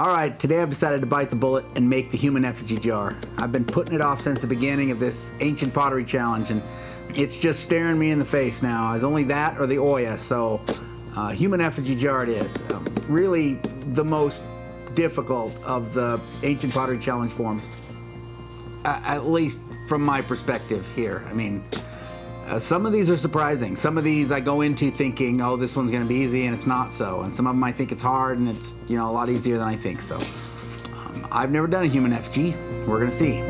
All right, today I've decided to bite the bullet and make the human effigy jar. I've been putting it off since the beginning of this Ancient Pottery challenge, and it's just staring me in the face now. It's only that or the olla, so human effigy jar it is. Really the most difficult of the Ancient Pottery challenge forms, at least from my perspective here. I mean, some of these are surprising. Some of these I go into thinking, oh, this one's gonna be easy, and it's not so. And some of them I think it's hard, and it's, you know, a lot easier than I think. So I've never done a human effigy. We're gonna see.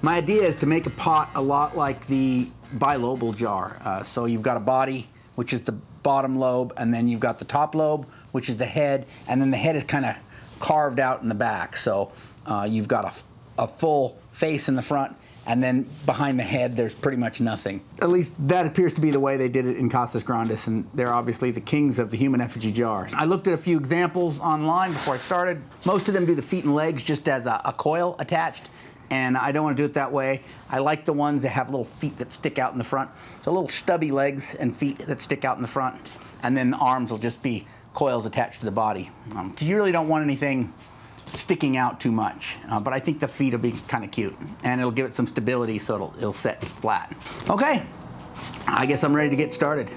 My idea is to make a pot a lot like the bilobal jar. So you've got a body, which is the bottom lobe, and then you've got the top lobe, which is the head, and then the head is kind of carved out in the back. So you've got a full face in the front, and then behind the head there's pretty much nothing. At least that appears to be the way they did it in Casas Grandes, and they're obviously the kings of the human effigy jars. I looked at a few examples online before I started. Most of them do the feet and legs just as a coil attached, and I don't want to do it that way. I like the ones that have little feet that stick out in the front. So little stubby legs and feet that stick out in the front, and then the arms will just be coils attached to the body. Because you really don't want anything sticking out too much. But I think the feet will be kind of cute, and it'll give it some stability so it'll set flat. Okay, I guess I'm ready to get started.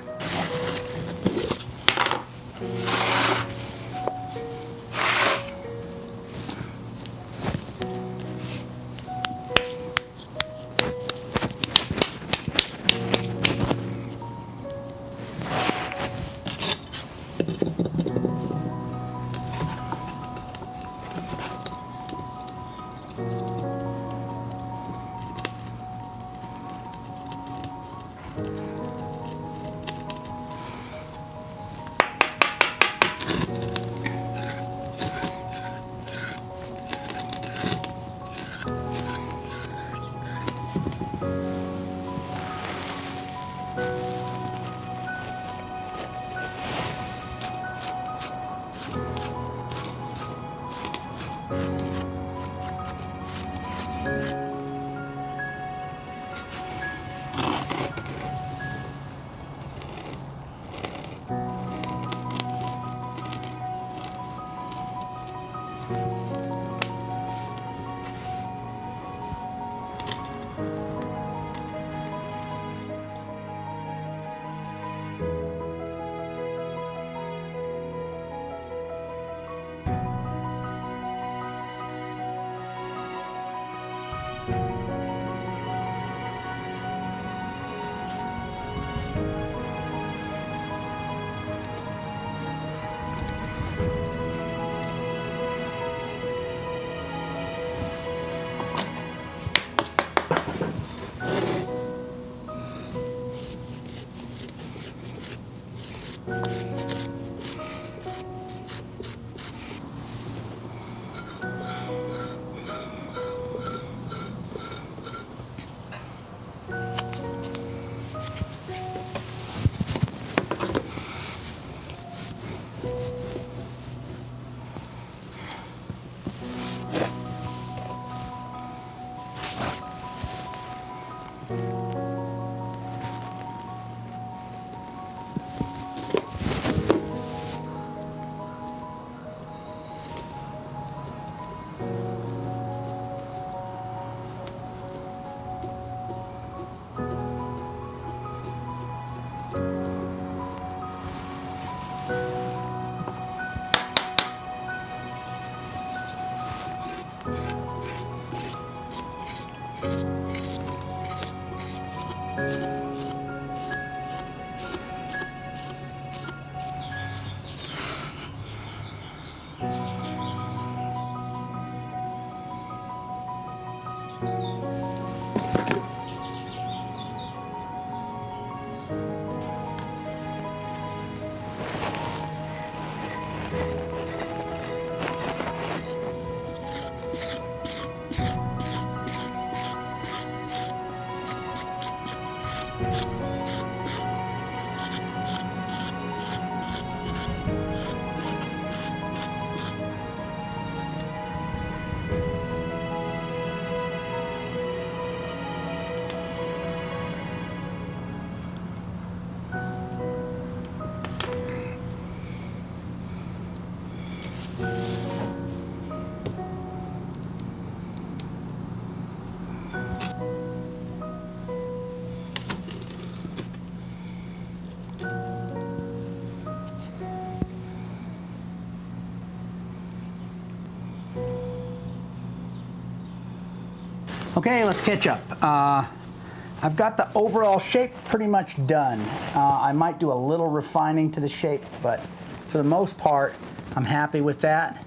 Okay, let's catch up. I've got the overall shape pretty much done. I might do a little refining to the shape, but for the most part, I'm happy with that.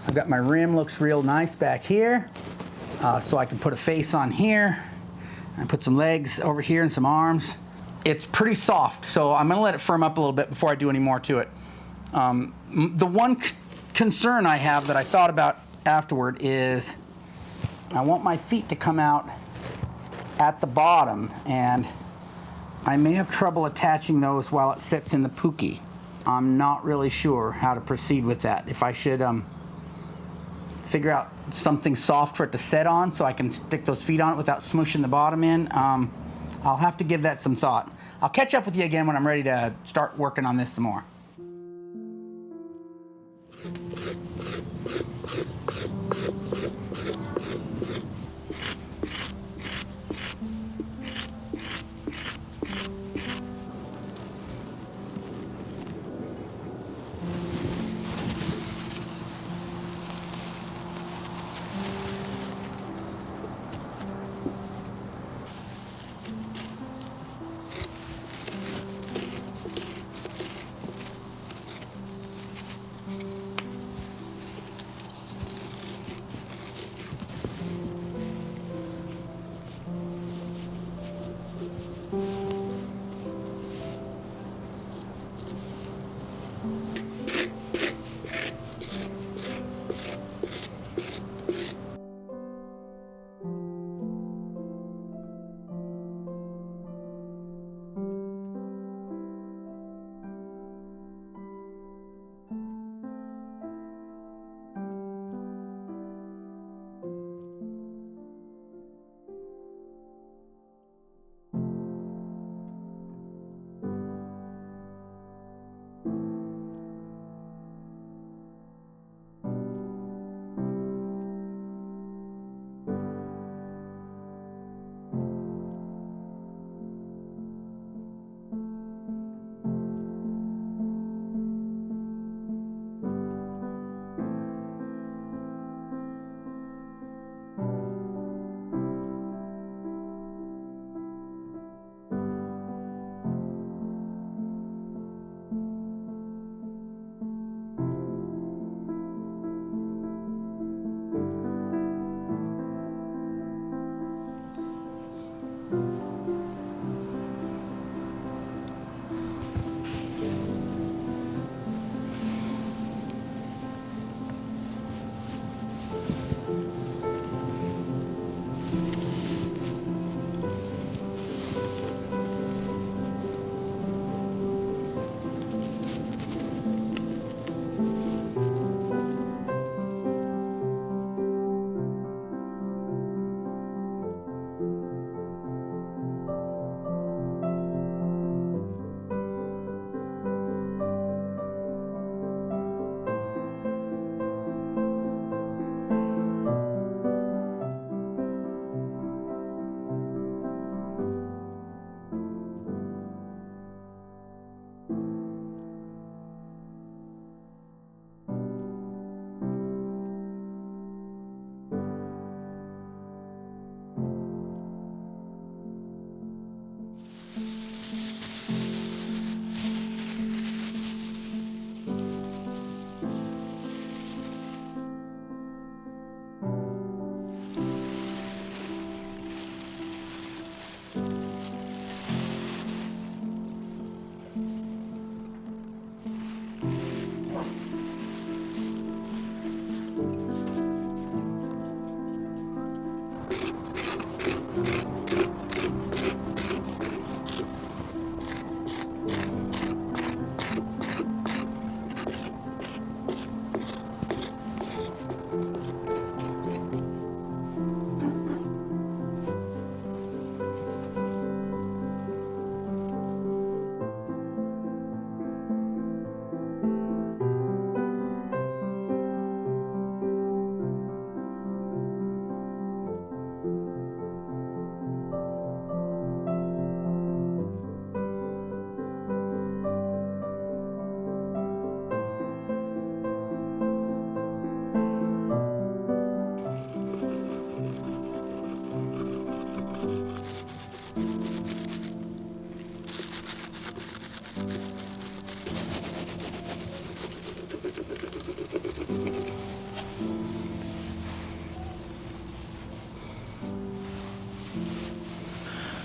I've got my rim, looks real nice back here. So I can put a face on here and put some legs over here and some arms. It's pretty soft, so I'm gonna let it firm up a little bit before I do any more to it. The one concern I have that I thought about afterward is I want my feet to come out at the bottom, and I may have trouble attaching those while it sits in the pookie. I'm not really sure how to proceed with that. If I should figure out something soft for it to set on so I can stick those feet on it without smooshing the bottom in, I'll have to give that some thought. I'll catch up with you again when I'm ready to start working on this some more.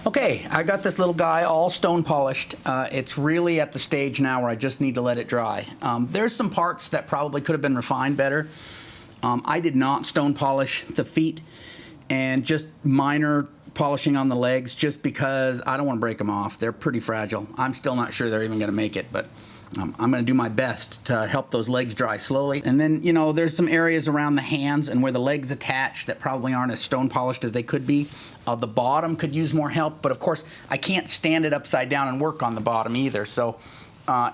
Okay, I got this little guy all stone polished. It's really at the stage now where I just need to let it dry. There's some parts that probably could have been refined better. I did not stone polish the feet, and just minor polishing on the legs just because I don't want to break them off. They're pretty fragile. I'm still not sure they're even going to make it, but I'm going to do my best to help those legs dry slowly. And then, you know, there's some areas around the hands and where the legs attach that probably aren't as stone polished as they could be. The bottom could use more help, but of course I can't stand it upside down and work on the bottom either. So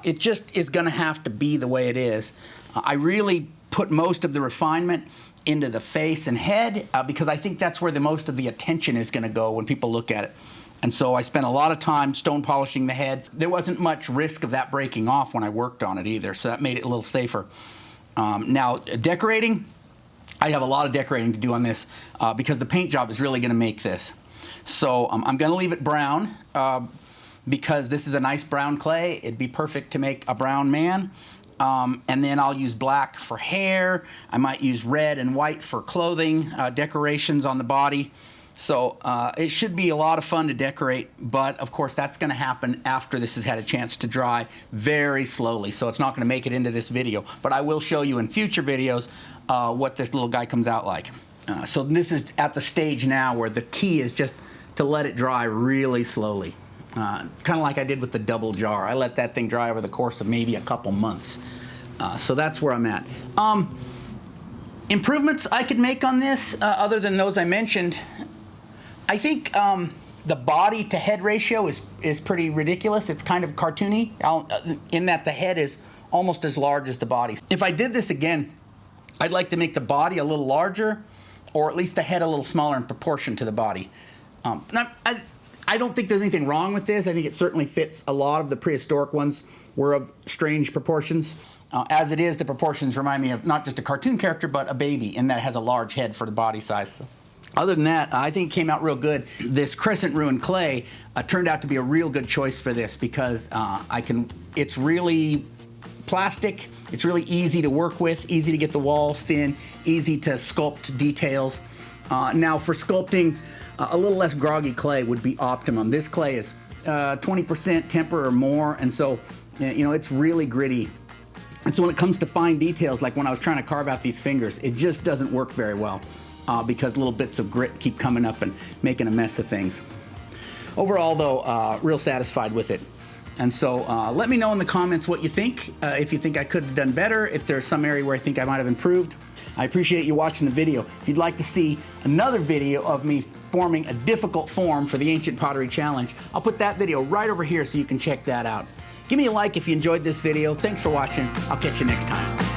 it just is going to have to be the way it is. I really put most of the refinement into the face and head because I think that's where the most of the attention is going to go when people look at it. And so I spent a lot of time stone polishing the head. There wasn't much risk of that breaking off when I worked on it either, so that made it a little safer. Now, decorating, I have a lot of decorating to do on this because the paint job is really going to make this. So I'm going to leave it brown because this is a nice brown clay. It'd be perfect to make a brown man. And then I'll use black for hair. I might use red and white for clothing, decorations on the body. So it should be a lot of fun to decorate, but of course that's going to happen after this has had a chance to dry very slowly. So it's not going to make it into this video, but I will show you in future videos what this little guy comes out like. So this is at the stage now where the key is just to let it dry really slowly. Kind of like I did with the double jar. I let that thing dry over the course of maybe a couple months. So that's where I'm at. Improvements I could make on this, other than those I mentioned, I think the body to head ratio is pretty ridiculous. It's kind of cartoony in that the head is almost as large as the body. If I did this again, I'd like to make the body a little larger, or at least the head a little smaller in proportion to the body. I don't think there's anything wrong with this. I think it certainly fits. A lot of the prehistoric ones were of strange proportions. As it is, the proportions remind me of not just a cartoon character, but a baby, in that it has a large head for the body size. So. Other than that, I think it came out real good. This crescent ruined clay turned out to be a real good choice for this because it's really plastic, it's really easy to work with, easy to get the walls thin, easy to sculpt details. Now for sculpting, a little less groggy clay would be optimum. This clay is 20% temper or more, and so you know, it's really gritty. And so when it comes to fine details, like when I was trying to carve out these fingers, it just doesn't work very well. Because little bits of grit keep coming up and making a mess of things. Overall, though, real satisfied with it. And so let me know in the comments what you think, if you think I could have done better, if there's some area where I think I might have improved. I appreciate you watching the video. If you'd like to see another video of me forming a difficult form for the Ancient Pottery Challenge, I'll put that video right over here so you can check that out. Give me a like if you enjoyed this video. Thanks for watching. I'll catch you next time.